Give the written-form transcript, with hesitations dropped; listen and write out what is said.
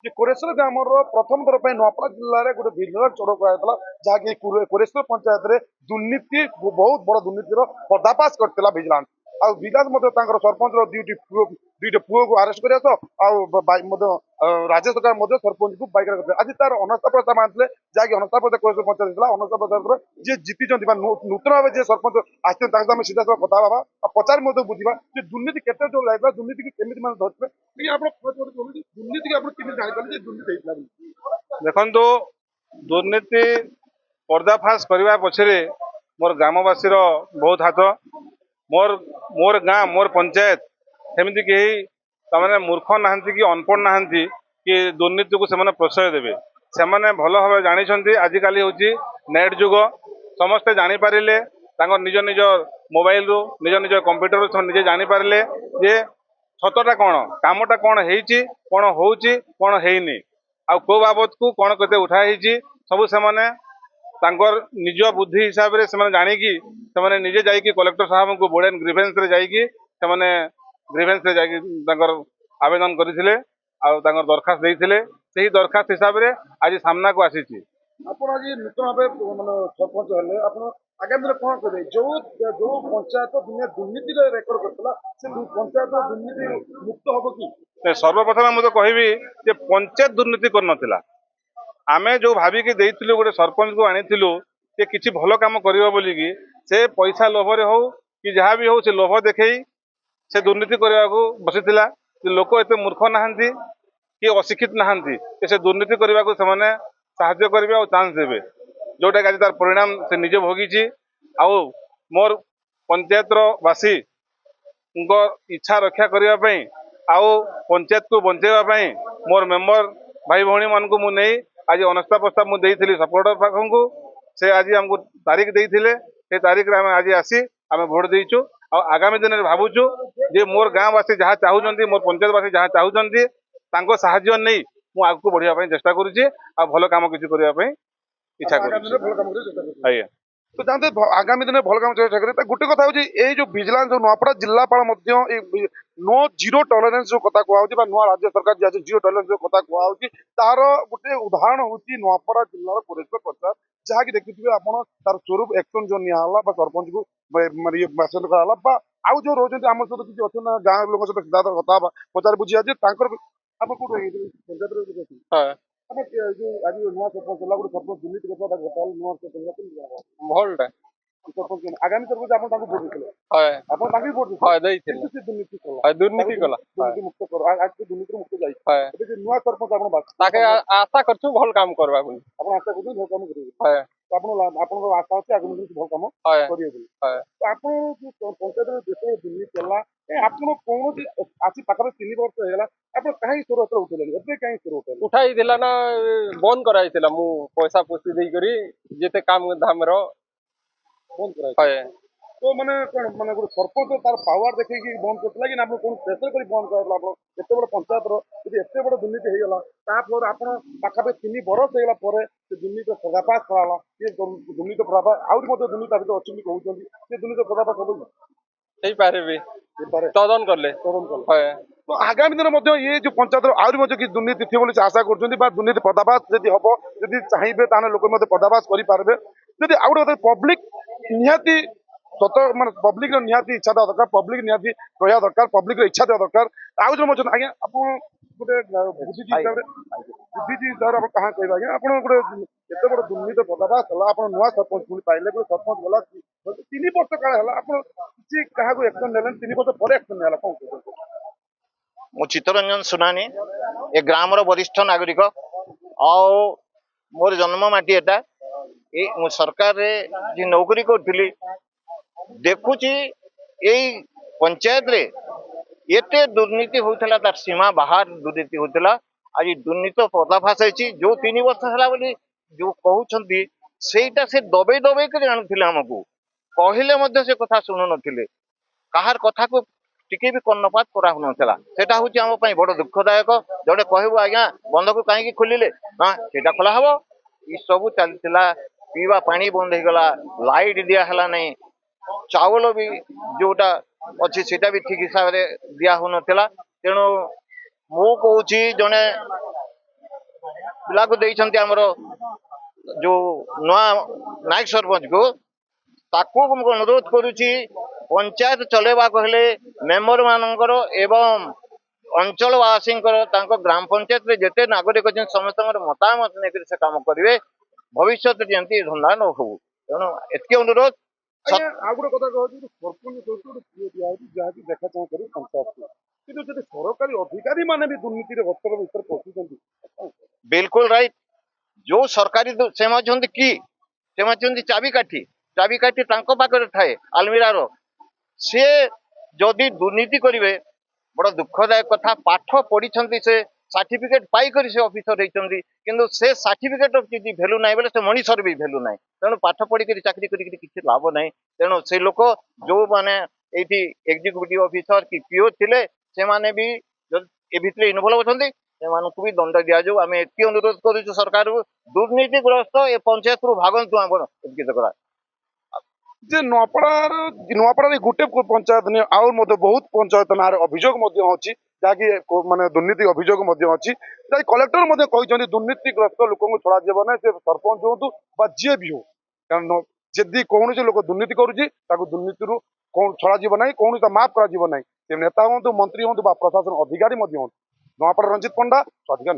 ଯେ କୋରେଶ୍ୱର ଗ୍ରାମର ପ୍ରଥମ ଥର ପାଇଁ ନୂଆପଡ଼ା ଜିଲ୍ଲାରେ ଗୋଟେ ଭିଜିଲାନ୍ସ ଚଢ଼ଉ କରାଯାଇଥିଲା ଯାହାକି କୋରେଶ୍ୱର ପଞ୍ଚାୟତରେ ଦୁର୍ନୀତି ବହୁତ ବଡ଼ ଦୁର୍ନୀତିର ପର୍ଦ୍ଦାଫାଶ କରିଥିଲା ଭିଜିଲାନ୍ସ। ଆଉ ଭିଜିଲାନ୍ସ ମଧ୍ୟ ତାଙ୍କର ସରପଞ୍ଚର ଦୁଇଟି ପୁଅକୁ ଆରେଷ୍ଟ କରିବା ସହ ଆଉ ମଧ୍ୟ ରାଜ୍ୟ ସରକାର ମଧ୍ୟ ସରପଞ୍ଚକୁ ବାଇକ୍ କରିଥିଲେ। ଆଜି ତାର ଅନାସ୍ଥା ପ୍ରସ୍ତାବ ଆଣିଥିଲେ ଯାହାକି ଅନାସ୍ଥା ପ୍ରସ୍ତାବ କୋରେଶ୍ୱର ପଞ୍ଚାୟତ ଥିଲା। ଅନାସ୍ଥା ପ୍ରସ୍ତାବର ଯିଏ ଜିତିଛନ୍ତି ବା ନୂତନ ଭାବେ ଯିଏ ସରପଞ୍ଚ ଆସିଛନ୍ତି ତାଙ୍କ ସହ ଆମେ ସିଧାସଳଖ କଥା ହେବା ଆଉ ପଚାରି ମଧ୍ୟ ବୁଝିବା ଯେ ଦୁର୍ନୀତି କେତେ ଜୋର ଲାଗିଥିଲା, ଦୁର୍ନୀତିକୁ କେମିତି ମାନେ ଧରିଥିଲେ। ଆପଣ ଦୁର୍ନୀତିକୁ ଆପଣ କେମିତି ଜାଣିପାରିଲେ ଯେ ଦୁର୍ନୀତି ହେଇଥିଲା ବୋଲି? ଦେଖନ୍ତୁ, ଦୁର୍ନୀତି पर्दाफाश करने पछरे मोर ग्रामवासी बहुत हाथ। मोर मोर गाँ मोर पंचायत सेमती कहीं तमाने मूर्ख नहांती कि अनपढ़ नहांती कि दुर्नीति को सेमाने प्रश्रय देवे। सेमाने भल भाव जानी आजिकल हूँ नेट जुग, समस्ते जानीपारे निज निज मोबाइल रु निज निज कंप्यूटर रु निजे जानीपारे जे सतटा कौन कामटा कौन होती कौन होची कौन हैनी आउ को बाबद को कौन केते उठाई सब से तांकर निज बुद्धि हिसाब से जानिकी से निजे जाइए कलेक्टर साहब को बोर्ड ग्रीवेंस रे जाइए ग्रीवेंस रे जाइए आवेदन करथिले आ दरखास्त देइथिले। सेही दरखास्त हिसाब से आज सामना को आसीची। ଆପଣ ଆଜି ନୂତନ ଭାବେ ମାନେ ସରପଞ୍ଚ ହେଲେ ଆପଣ ଆଗାମୀ ଦିନରେ କଣ କରିବେ? ଯୋଉ ଯୋଉ ପଞ୍ଚାୟତ ଦୁନିଆ ଦୁର୍ନୀତିରେ ରେକର୍ଡ କରିଥିଲା ସେ ପଞ୍ଚାୟତ ଦୁର୍ନୀତି ମୁକ୍ତ ହବ କି? सर्वप्रथम मुझे कहबी जे पंचायत दुर्नीति कर नथिला। आमे जो भाविकी देइथिलु गोटे सरपंच को आनिथिलु जे किछि भल काम करिवो बोलिकी से पैसा लोभरे हो कि जहाँ भी हो से लोभ देखई से दुर्नीति करने को बसीथिला। लोक एते मूर्ख नहांती कि अशिक्षित नहांती से दुर्नीति करने को सेमाने साहाय्य करेंगे और चांस देवे जोटा कि आज तार परिणाम से निजे भोगी। आउ मोर पंचायत वासी इच्छा रक्षा करने आउ पंचायत को बंचेवा मोर मेंबर भाई भौणी मान को मु नहीं आज अनास्था प्रस्ताव मुझे सपोर्टर पाखन को से आज हमको तारीख देते से तारीख में आज आसी आम भोट देचु। आगामी दिन में भावुचु जे मोर गाँववासी जहाँ चाहते मोर पंचायतवासी जहाँ चाहते साहाय्य नहीं मु आगू बढ़िया चेष्टा करुच्ची आ भल कम किसी करने इच्छा कर। तो जानते आगामी दिन में भल काम चेष्टा करें। गोटे कथा हूँ ये जो विजिलेंस जो नूआपड़ा जिलापाल नो जीरो टॉलरेंस जो कथा कहूँ नुआ राज्य सरकार जी जीरो टॉलरेंस जो कथा कहूँ तार गोटे उदाहरण हूँ नूआपड़ा जिलार कोरेश्वर पंचायत जहाँकि देखिए आप तार स्वरूप एक्शन जो निला सरपंच को मेसेज कराला आउ जो रोज आम सहित किसी अच्छे गाँव लोक सहित सीधा कथा पचार बुझिया आप पंचायत जो आज नुआ सरपंच है गोटे सरपंच दुर्नीति करता नुआ भलटा सरपंच आगामी सरपंच आप भोट देते आप भोट देते दुर्नीति दुर्नीति कला दुर्नीति मुक्त कर आज दुर्नीति मुक्त जाए नुआ सरपंच आप आशा करछु भल काम करबा बोली आप आशा करते भल काम करेंगे आप आशा अच्छे आगामी दिन भल काम करेंगे तो आप पंचायत देश दुर्नीति है आप कौन आसी पाखे 3 वर्ष होगा आप कहीं स्वर उठे ए कहीं स्वर उठे उठाई दिला ना बंद कराइला मु पैसा पोसी देई करी जेते काम धाम रो बंद कराई तो माने कोन माने गोटे सरपंच तार पावर देखिए बंद करते कि आप कौन प्रेसर कर बंद कर एत बड़ पंचायत री एत बड़ दुर्नीति होगा तापर आप पाखापी 3 बरस होगा दुर्नीति पर्दाफाश कराला ये दुर्नीति पर्दाफाश आउट दुर्नीति अच्छी कहते हैं दुर्नीति पर्दाफाश हम तदन करले तो आगामी दिन में ये जो पंचायत आहरी कि दुर्नीति थी बोली आशा कर दुर्नीति पर्दाफाश जब हम जब चाहिए लोक पर्दाफाश करेंगे जब आउ गोटे पब्लिक निहाती सत मान पब्लिक निहाती इच्छा देवा दरकार पब्लिक निहाती रहा दरकार पब्लिक इच्छा देवा दरकार आउ जो मत आज्ञा आप गोटे बुद्धिजीवी हिसाब से कहाँ कह आज्ञा आप गोटे एत बड़ दुर्नीति पर्दाफाश है आप नुआ सरपंच पुणी पाइले गोटे सरपंच गला 3 वर्ष काल है आप किसी क्या एक्शन ने 3 वर्ष पर एक्शन है कौन कहते मु चित्तरंजन सुनानी ए ग्राम वरिष्ठ नागरिक आओ मोर जन्म माटी एटा मु सरकार रे जी नौकरी करी देखुची यही पंचायत रे एते दुर्नीति होता तार सीमा बाहर दुर्नीति होता आज दुर्नीति पर्दाफाश है जो 3 वर्ष है जो कहते सेटा से दबे दबे कर जानते आमको कहले से कथा शुणु नथिले कहार कथा को टिके भी कर्णपात करा होनथला सेटा होची हम पई बड़ दुखदायक जड़े कहबो आज्ञा बंध को कहीं खोलिले ना सेटा खोला हबो ई सब चलतिला पीवा पानी बंद हो गला लाइट दिया हला नहीं चावल भी जोटा अच्छी सेटा भी ठीक हिसाब से दिया होनथला तेणु मु कहूची जने ପିଲାକୁ ଦେଇଛନ୍ତି ଆମର ଯୋଉ ନୂଆ ନାୟକ ସରପଞ୍ଚ କୁ ତାକୁ ମୁଁ ଅନୁରୋଧ କରୁଛି ପଞ୍ଚାୟତ ଚଲେଇବାକୁ ହେଲେ ମେମ୍ବର ମାନଙ୍କର ଏବଂ ଅଞ୍ଚଳବାସୀଙ୍କର ତାଙ୍କ ଗ୍ରାମ ପଞ୍ଚାୟତରେ ଯେତେ ନାଗରିକ ଅଛନ୍ତି ସମସ୍ତଙ୍କର ମତାମତ ନେଇକରି ସେ କାମ କରିବେ ଭବିଷ୍ୟତରେ ଯେମିତି ଏ ଧନ୍ଦା ନ ହଉ ତେଣୁ ଏତିକି ଅନୁରୋଧ। ଆଜ୍ଞା ଆଉ ଗୋଟେ କଥା କହୁଛି ସରପଞ୍ଚ ସହିତ ଗୋଟେ ପିଓ ଦିଆହଉଛି ଯାହାକି ଦେଖା ଚାହାଁ କରି ପଞ୍ଚାୟତକୁ କିନ୍ତୁ ଯଦି ସରକାରୀ ଅଧିକାରୀ ମାନେ ବି ଦୁର୍ନୀତିରେ ହସ୍ତକ ଭିତରେ ପଶୁଛନ୍ତି ବିଲକୁଲ ରାଇଟ୍ ଯୋଉ ସରକାରୀ ସେମାନେ ଅଛନ୍ତି କି ସେମାନେ ଅଛନ୍ତି ଚାବିକାଠି ତାଙ୍କ ପାଖରେ ଥାଏ ଆଲମିରାର ସିଏ ଯଦି ଦୁର୍ନୀତି କରିବେ ବଡ ଦୁଃଖଦାୟକ କଥା ପାଠ ପଢିଛନ୍ତି ସେ ସାର୍ଟିଫିକେଟ ପାଇକରି ସେ ଅଫିସର ହେଇଛନ୍ତି କିନ୍ତୁ ସେ ସାର୍ଟିଫିକେଟ ଯଦି ଭ୍ୟାଲୁ ନାହିଁ ବୋଲେ ସେ ମଣିଷର ବି ଭ୍ୟାଲୁ ନାହିଁ ତେଣୁ ପାଠ ପଢିକରି ଚାକିରି କରିକି କିଛି ଲାଭ ନାହିଁ ତେଣୁ ସେ ଲୋକ ଯୋଉମାନେ ଏଇଠି ଏକ୍ଜିକ୍ୟୁଟିଭ ଅଫିସର କି ପିଓ ଥିଲେ ସେମାନେ ବି ଏ ଭିତରେ ଇନଭଲ୍ଭ ଅଛନ୍ତି ସେମାନଙ୍କୁ ବି ଦଣ୍ଡ ଦିଆଯାଉ ଆମେ ଏତିକି ଅନୁରୋଧ କରୁଛୁ ସରକାରକୁ ଦୁର୍ନୀତିଗ୍ରସ୍ତ ଏ ପଞ୍ଚାୟତରୁ ଭାଗନ୍ତୁ ଆମର ଏତିକି କରା ଯେ ନୂଆପଡାରେ ଗୋଟେ ପଞ୍ଚାୟତ ନୁହେଁ ଆଉ ମଧ୍ୟ ବହୁତ ପଞ୍ଚାୟତ ନାଁରେ ଅଭିଯୋଗ ମଧ୍ୟ ଅଛି ଯାହାକି ମାନେ ଦୁର୍ନୀତି ଅଭିଯୋଗ ମଧ୍ୟ ଅଛି ଯାହା କଲେକ୍ଟର ମଧ୍ୟ କହିଛନ୍ତି ଦୁର୍ନୀତିଗ୍ରସ୍ତ ଲୋକଙ୍କୁ ଛଡାଯିବ ନାହିଁ ସେ ସରପଞ୍ଚ ହୁଅନ୍ତୁ ବା ଯିଏ ବି ହଉ କାରଣ ଯଦି କୌଣସି ଲୋକ ଦୁର୍ନୀତି କରୁଛି ତାକୁ ଦୁର୍ନୀତିରୁ ଛଡାଯିବ ନାହିଁ କୌଣସି ମାଫ କରାଯିବ ନାହିଁ ସେ ନେତା ହୁଅନ୍ତୁ ମନ୍ତ୍ରୀ ହୁଅନ୍ତୁ ବା ପ୍ରଶାସନ ଅଧିକାରୀ ମଧ୍ୟ ହୁଅନ୍ତୁ। ନୂଆପଡା ରଞ୍ଜିତ ପଣ୍ଡା ସ୍ୱାଧିକାର